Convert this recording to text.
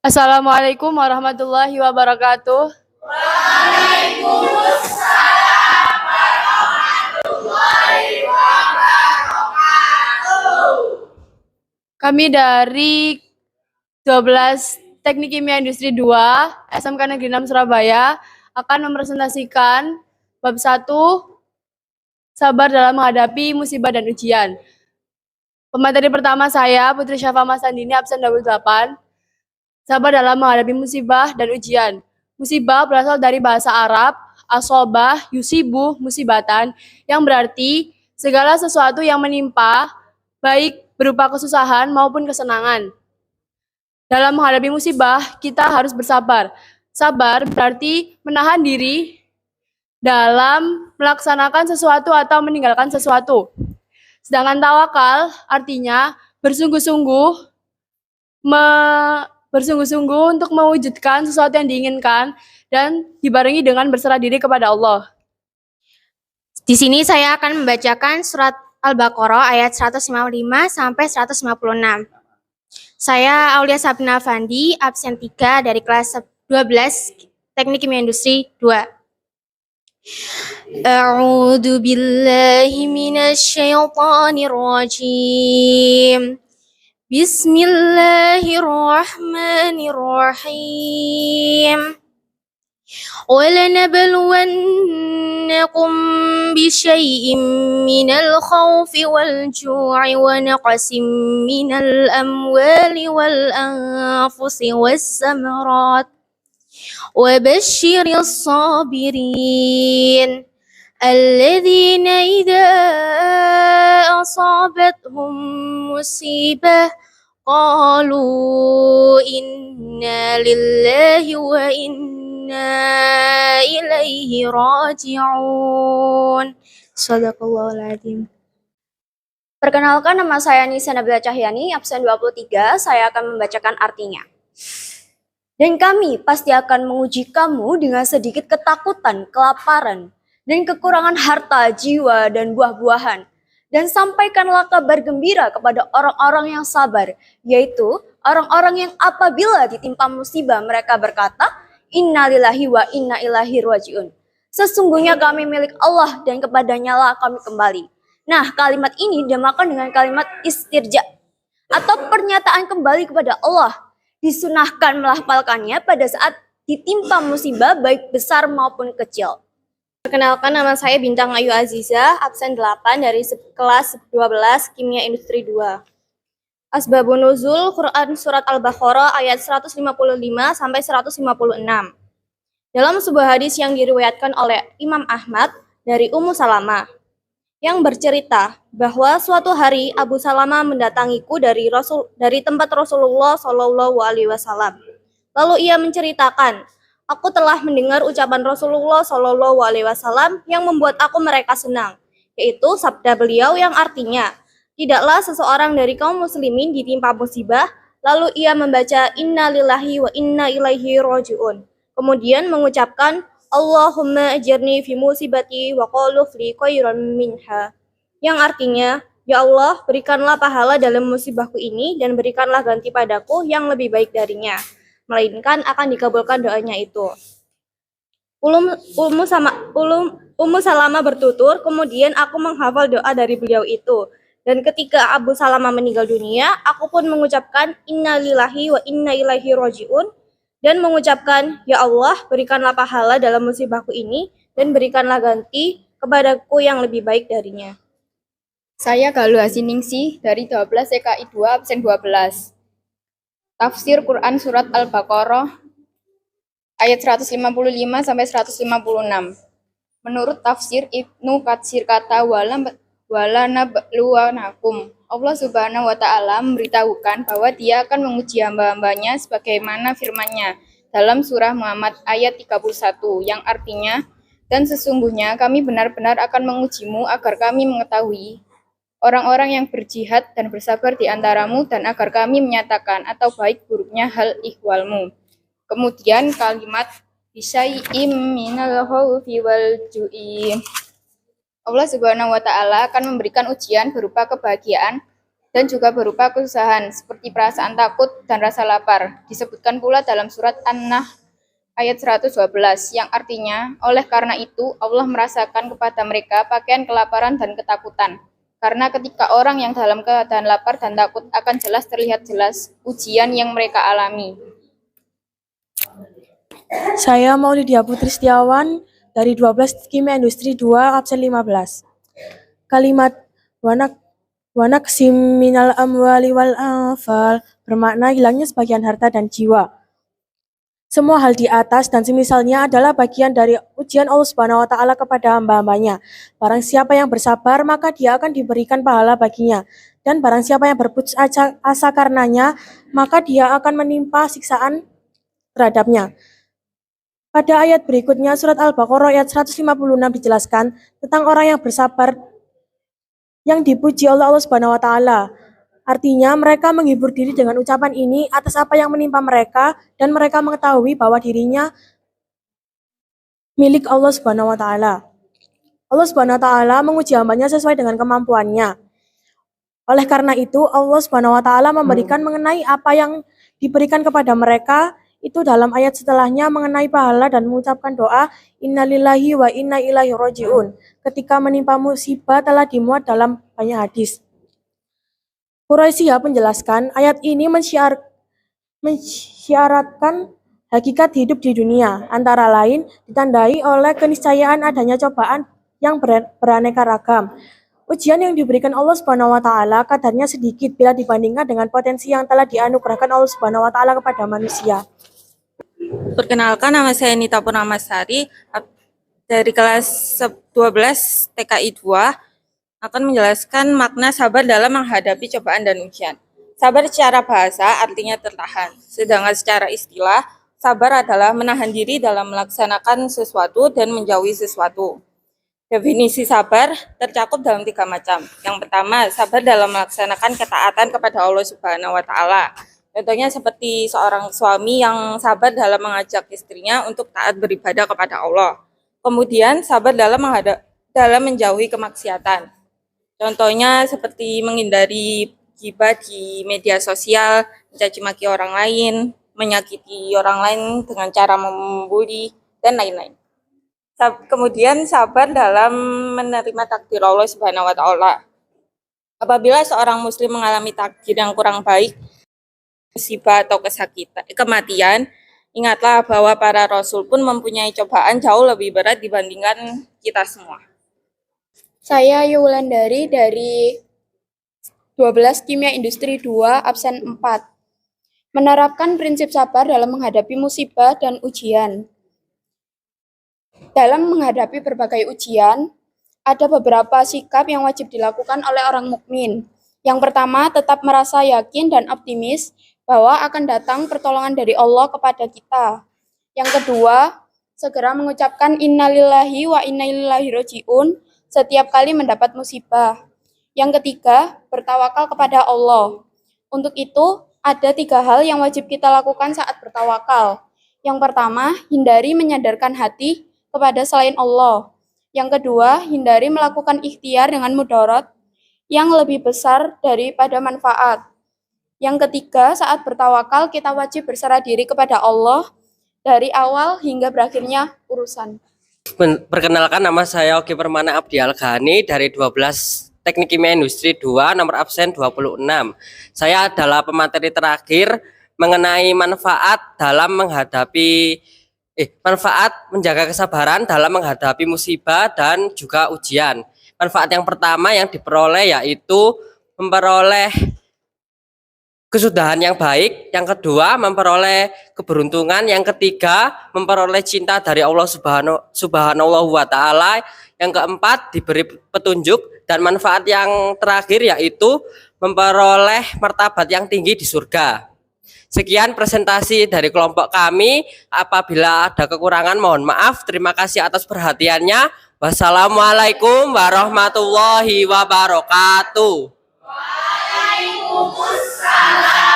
Assalamualaikum warahmatullahi wabarakatuh. Kami dari 12 Teknik Kimia Industri 2 SMK Negeri 6 Surabaya akan mempresentasikan bab 1 sabar dalam menghadapi musibah dan ujian. Pemateri pertama saya, Putri Syafa Masandini, absen 28. Sabar dalam menghadapi musibah dan ujian. Musibah berasal dari bahasa Arab, asobah, yusibu, musibatan, yang berarti segala sesuatu yang menimpa, baik berupa kesusahan maupun kesenangan. Dalam menghadapi musibah, kita harus bersabar. Sabar berarti menahan diri dalam melaksanakan sesuatu atau meninggalkan sesuatu. Sedangkan tawakal artinya bersungguh-sungguh untuk mewujudkan sesuatu yang diinginkan dan dibarengi dengan berserah diri kepada Allah. Di sini saya akan membacakan surat Al-Baqarah ayat 155 sampai 156. Saya Aulia Sabna Fandi, absen 3 dari kelas 12 Teknik Kimia Industri 2. A'udzu billahi minasy syaithanir rajim. Bismillahirrahmanirrahim. وَلَنَبْلُوَنَّكُمْ بِشَيْءٍ مِّنَ الْخَوْفِ وَالْجُوعِ وَنَقْصٍ مِّنَ الْأَمْوَالِ وَالْأَنفُسِ وَالثَّمَرَاتِ وَبَشِّرِ الصَّابِرِينَ الَّذِينَ إِذَا أَصَابَتْهُم مُّصِيبَةٌ قَالُوا إِنَّا لِلَّهِ وَإِنَّا إِلَيْهِ راجعون. Shadaqallahul Adzim. Perkenalkan, nama saya Nisa Nabila Cahyani, absen 23. Saya akan membacakan artinya. Dan kami pasti akan menguji kamu dengan sedikit ketakutan, kelaparan, dan kekurangan harta, jiwa, dan buah-buahan. Dan sampaikanlah kabar gembira kepada orang-orang yang sabar, yaitu orang-orang yang apabila ditimpa musibah mereka berkata, Innalillahi wa inna ilaihi rajiun. Sesungguhnya kami milik Allah dan kepadanya lah kami kembali. Nah, kalimat ini dinamakan dengan kalimat istirja atau pernyataan kembali kepada Allah. Disunahkan melafalkannya pada saat ditimpa musibah baik besar maupun kecil. Perkenalkan, nama saya Bintang Ayu Aziza, absen 8 dari kelas 12 Kimia Industri 2. Asbabun Nuzul Quran Surat Al-Baqarah ayat 155 sampai 156. Dalam sebuah hadis yang diriwayatkan oleh Imam Ahmad dari Ummu Salamah yang bercerita bahwa suatu hari Abu Salamah mendatangiku dari tempat Rasulullah Shallallahu Alaihi Wasallam. Lalu ia menceritakan, aku telah mendengar ucapan Rasulullah Shallallahu Alaihi Wasallam yang membuat aku mereka senang, yaitu sabda beliau yang artinya, tidaklah seseorang dari kaum muslimin ditimpa musibah, lalu ia membaca Inna lillahi wa inna ilaihi rajiun. Kemudian mengucapkan Allahumma ajirni fi musibati wa quluf li khairan minha. Yang artinya, ya Allah, berikanlah pahala dalam musibahku ini dan berikanlah ganti padaku yang lebih baik darinya. Melainkan akan dikabulkan doanya itu. Ummu Salamah bertutur, kemudian aku menghafal doa dari beliau itu. Dan ketika Abu Salamah meninggal dunia, aku pun mengucapkan Inna lillahi wa inna ilaihi rajiun dan mengucapkan, ya Allah, berikanlah pahala dalam musibahku ini dan berikanlah ganti kepadaku yang lebih baik darinya. Saya Galuh Hasiningsih dari 12 TKI 2 absen 12. Tafsir Quran Surat Al-Baqarah ayat 155 sampai 156. Menurut tafsir Ibnu Katsir kata wala nabluwanakum. Allah Subhanahu wa taala memberitahukan bahwa Dia akan menguji hamba-hambanya sebagaimana firman-Nya dalam surah Muhammad ayat 31 yang artinya, dan sesungguhnya kami benar-benar akan mengujimu agar kami mengetahui orang-orang yang berjihad dan bersabar di antaramu dan agar kami menyatakan atau baik buruknya hal ihwalmu. Kemudian kalimat bisyai'im minal khaufi wal ju'i. Allah Subhanahu wa taala akan memberikan ujian berupa kebahagiaan dan juga berupa kesusahan seperti perasaan takut dan rasa lapar. Disebutkan pula dalam surat An-Nahl ayat 112 yang artinya, oleh karena itu Allah merasakan kepada mereka pakaian kelaparan dan ketakutan. Karena ketika orang yang dalam keadaan lapar dan takut akan jelas terlihat jelas ujian yang mereka alami. Saya Maulidia Putri Setiawan dari 12 Kimia Industri 2 absen 15. Kalimat wanaksim minal amwali wal anfal bermakna hilangnya sebagian harta dan jiwa. Semua hal di atas dan semisalnya adalah bagian dari ujian Allah Subhanahu wa taala kepada hamba-hambanya. Barang siapa yang bersabar, maka dia akan diberikan pahala baginya. Dan barang siapa yang berputus asa karenanya, maka dia akan menimpa siksaan terhadapnya. Pada ayat berikutnya, surat Al-Baqarah ayat 156 dijelaskan tentang orang yang bersabar yang dipuji oleh Allah Subhanahu wa taala. Artinya mereka menghibur diri dengan ucapan ini atas apa yang menimpa mereka dan mereka mengetahui bahwa dirinya milik Allah Subhanahu wa taala. Allah Subhanahu wa taala menguji hambanya sesuai dengan kemampuannya. Oleh karena itu, Allah Subhanahu wa taala memberikan mengenai apa yang diberikan kepada mereka itu dalam ayat setelahnya mengenai pahala dan mengucapkan doa innalillahi wa inna ilaihi rajiun. Ketika menimpa musibah telah dimuat dalam banyak hadis. Quraisyah menjelaskan ayat ini mensyaratkan hakikat hidup di dunia, antara lain ditandai oleh keniscayaan adanya cobaan yang beraneka ragam. Ujian yang diberikan Allah Subhanahu wa taala kadarnya sedikit bila dibandingkan dengan potensi yang telah dianugerahkan Allah Subhanahu wa taala kepada manusia. Perkenalkan, nama saya Nita Purnamasari dari kelas 12 TKI 2 akan menjelaskan makna sabar dalam menghadapi cobaan dan ujian. Sabar secara bahasa artinya tertahan, sedangkan secara istilah sabar adalah menahan diri dalam melaksanakan sesuatu dan menjauhi sesuatu. Definisi sabar tercakup dalam 3 macam. Yang pertama, sabar dalam melaksanakan ketaatan kepada Allah Subhanahu wa taala. Contohnya seperti seorang suami yang sabar dalam mengajak istrinya untuk taat beribadah kepada Allah. Kemudian sabar dalam menjauhi kemaksiatan. Contohnya seperti menghindari ghibah di media sosial, mencaci maki orang lain, menyakiti orang lain dengan cara membuli, dan lain-lain. Kemudian sabar dalam menerima takdir Allah Subhanahu wa taala. Apabila seorang muslim mengalami takdir yang kurang baik, musibah atau kematian, ingatlah bahwa para rasul pun mempunyai cobaan jauh lebih berat dibandingkan kita semua. Saya Yulandari dari 12 Kimia Industri 2 absen 4. Menerapkan prinsip sabar dalam menghadapi musibah dan ujian. Dalam menghadapi berbagai ujian, ada beberapa sikap yang wajib dilakukan oleh orang mukmin. Yang pertama, tetap merasa yakin dan optimis bahwa akan datang pertolongan dari Allah kepada kita. Yang kedua, segera mengucapkan innalillahi wa inna ilaihi rajiun setiap kali mendapat musibah. Yang ketiga, bertawakal kepada Allah. Untuk itu, ada 3 hal yang wajib kita lakukan saat bertawakal. Yang pertama, hindari menyadarkan hati kepada selain Allah. Yang kedua, hindari melakukan ikhtiar dengan mudarat yang lebih besar daripada manfaat. Yang ketiga, saat bertawakal kita wajib berserah diri kepada Allah dari awal hingga berakhirnya urusan. Perkenalkan, nama saya Oki Permana Abdi Al-Ghani dari 12 Teknik Kimia Industri 2 nomor absen 26. Saya adalah pemateri terakhir mengenai manfaat menjaga kesabaran dalam menghadapi musibah dan juga ujian. Manfaat yang pertama yang diperoleh yaitu memperoleh kesudahan yang baik, yang kedua memperoleh keberuntungan, yang ketiga memperoleh cinta dari Allah Subhanahu wa taala, yang keempat diberi petunjuk, dan manfaat yang terakhir yaitu memperoleh martabat yang tinggi di surga. Sekian presentasi dari kelompok kami. Apabila ada kekurangan mohon maaf. Terima kasih atas perhatiannya. Wassalamualaikum warahmatullahi wabarakatuh. Waalaikumsalam.